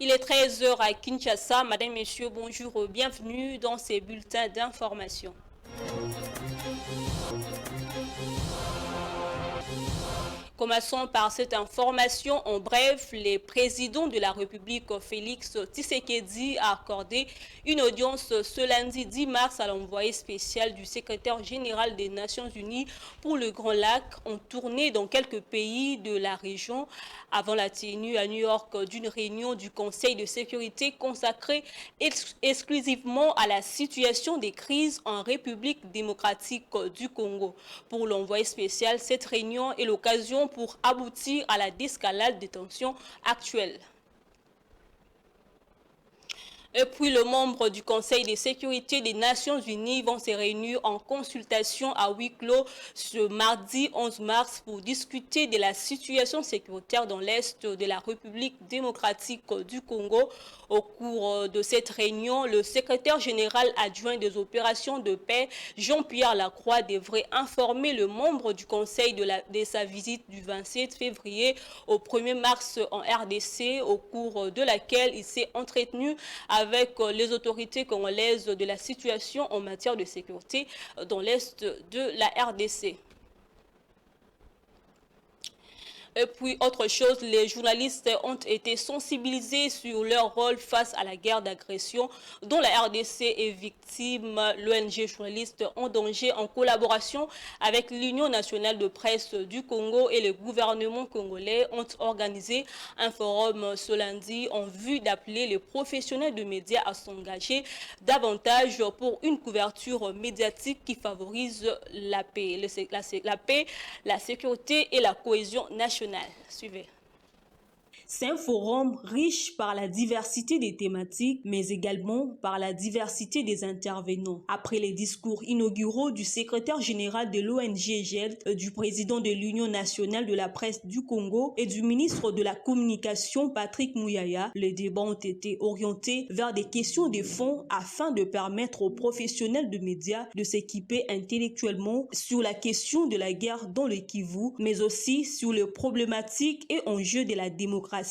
Il est 13 heures à Kinshasa. Madame, Messieurs, bonjour, bienvenue dans ces bulletins d'information. Commençons par cette information. En bref, le président de la République, Félix Tshisekedi, a accordé une audience ce lundi 10 mars à l'envoyé spécial du secrétaire général des Nations Unies pour le Grand Lac, en tournée dans quelques pays de la région, avant la tenue à New York d'une réunion du Conseil de sécurité consacrée exclusivement à la situation des crises en République démocratique du Congo. Pour l'envoyé spécial, cette réunion est l'occasion pour aboutir à la désescalade des tensions actuelles. Et puis, les membres du Conseil de sécurité des Nations Unies vont se réunir en consultation à huis clos ce mardi 11 mars pour discuter de la situation sécuritaire dans l'Est de la République démocratique du Congo. Au cours de cette réunion, le secrétaire général adjoint des opérations de paix, Jean-Pierre Lacroix, devrait informer le membre du Conseil de sa visite du 27 février au 1er mars en RDC, au cours de laquelle il s'est entretenu avec les autorités congolaises de la situation en matière de sécurité dans l'Est de la RDC. Et puis, autre chose, les journalistes ont été sensibilisés sur leur rôle face à la guerre d'agression dont la RDC est victime. L'ONG Journalistes en danger, en collaboration avec l'Union nationale de presse du Congo et le gouvernement congolais, ont organisé un forum ce lundi en vue d'appeler les professionnels de médias à s'engager davantage pour une couverture médiatique qui favorise la paix, la sécurité et la cohésion nationale. Suivez. C'est un forum riche par la diversité des thématiques, mais également par la diversité des intervenants. Après les discours inauguraux du secrétaire général de l'ONG GELT, du président de l'Union nationale de la presse du Congo et du ministre de la communication Patrick Mouyaya, les débats ont été orientés vers des questions de fond afin de permettre aux professionnels de médias de s'équiper intellectuellement sur la question de la guerre dans le Kivu, mais aussi sur les problématiques et enjeux de la démocratie,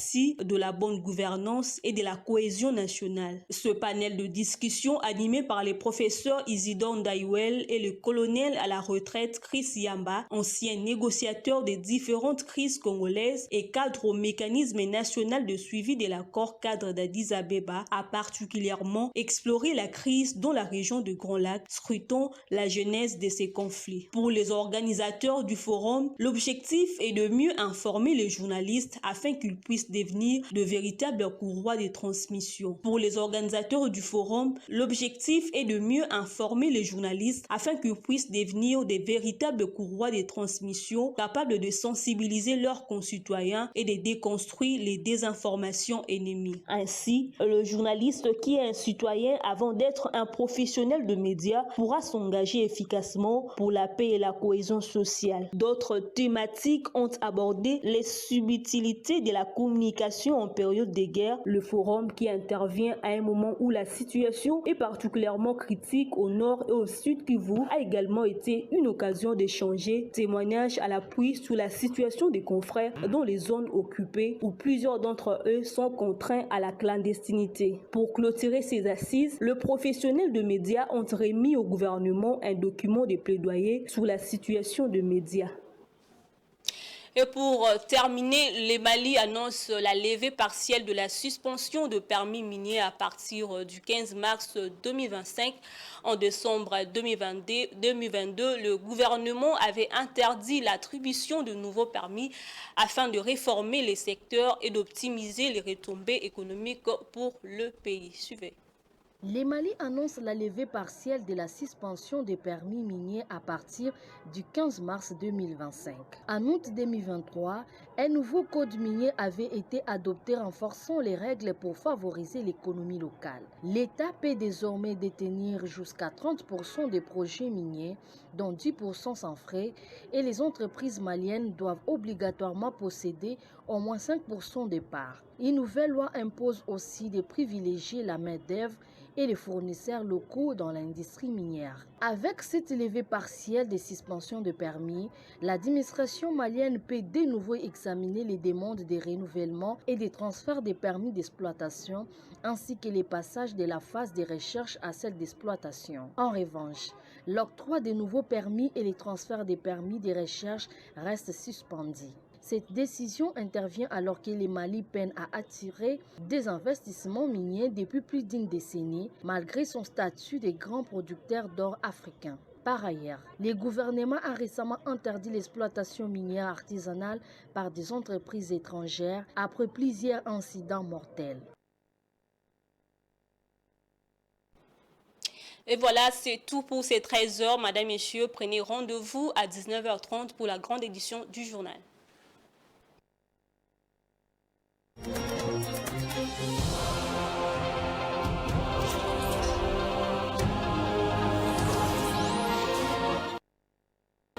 de la bonne gouvernance et de la cohésion nationale. Ce panel de discussion animé par les professeurs Isidore Ndaïwel et le colonel à la retraite Chris Yamba, ancien négociateur des différentes crises congolaises et cadre au mécanisme national de suivi de l'accord cadre d'Addis Abeba, a particulièrement exploré la crise dans la région de Grand Lac, scrutant la genèse de ces conflits. Pour les organisateurs du forum, l'objectif est de mieux informer les journalistes afin qu'ils puissent devenir de véritables courroies de transmission. Pour les organisateurs du forum, l'objectif est de mieux informer les journalistes afin qu'ils puissent devenir des véritables courroies de transmission capables de sensibiliser leurs concitoyens et de déconstruire les désinformations ennemies. Ainsi, le journaliste qui est un citoyen avant d'être un professionnel de médias pourra s'engager efficacement pour la paix et la cohésion sociale. D'autres thématiques ont abordé les subtilités de la communication en période de guerre, le forum qui intervient à un moment où la situation est particulièrement critique au nord et au sud Kivu a également été une occasion d'échanger témoignages à l'appui sur la situation des confrères dans les zones occupées où plusieurs d'entre eux sont contraints à la clandestinité. Pour clôturer ces assises, le professionnel de médias ont remis au gouvernement un document de plaidoyer sur la situation de médias. Et pour terminer, le Mali annonce la levée partielle de la suspension de permis miniers à partir du 15 mars 2025. En décembre 2022, le gouvernement avait interdit l'attribution de nouveaux permis afin de réformer les secteurs et d'optimiser les retombées économiques pour le pays. Suivez. Le Mali annonce la levée partielle de la suspension des permis miniers à partir du 15 mars 2025. En août 2023, un nouveau code minier avait été adopté renforçant les règles pour favoriser l'économie locale. L'État peut désormais détenir jusqu'à 30% des projets miniers, dont 10% sans frais, et les entreprises maliennes doivent obligatoirement posséder au moins 5% des parts. Une nouvelle loi impose aussi de privilégier la main-d'œuvre et les fournisseurs locaux dans l'industrie minière. Avec cette levée partielle des suspensions de permis, l'administration malienne peut de nouveau examiner les demandes de renouvellement et des transferts des permis d'exploitation ainsi que les passages de la phase de recherche à celle d'exploitation. En revanche, l'octroi de nouveaux permis et les transferts des permis de recherche restent suspendus. Cette décision intervient alors que le Mali peine à attirer des investissements miniers depuis plus d'une décennie, malgré son statut de grand producteur d'or africain. Par ailleurs, le gouvernement a récemment interdit l'exploitation minière artisanale par des entreprises étrangères après plusieurs incidents mortels. Et voilà, c'est tout pour ces 13 heures. Madame, Messieurs, prenez rendez-vous à 19h30 pour la grande édition du journal.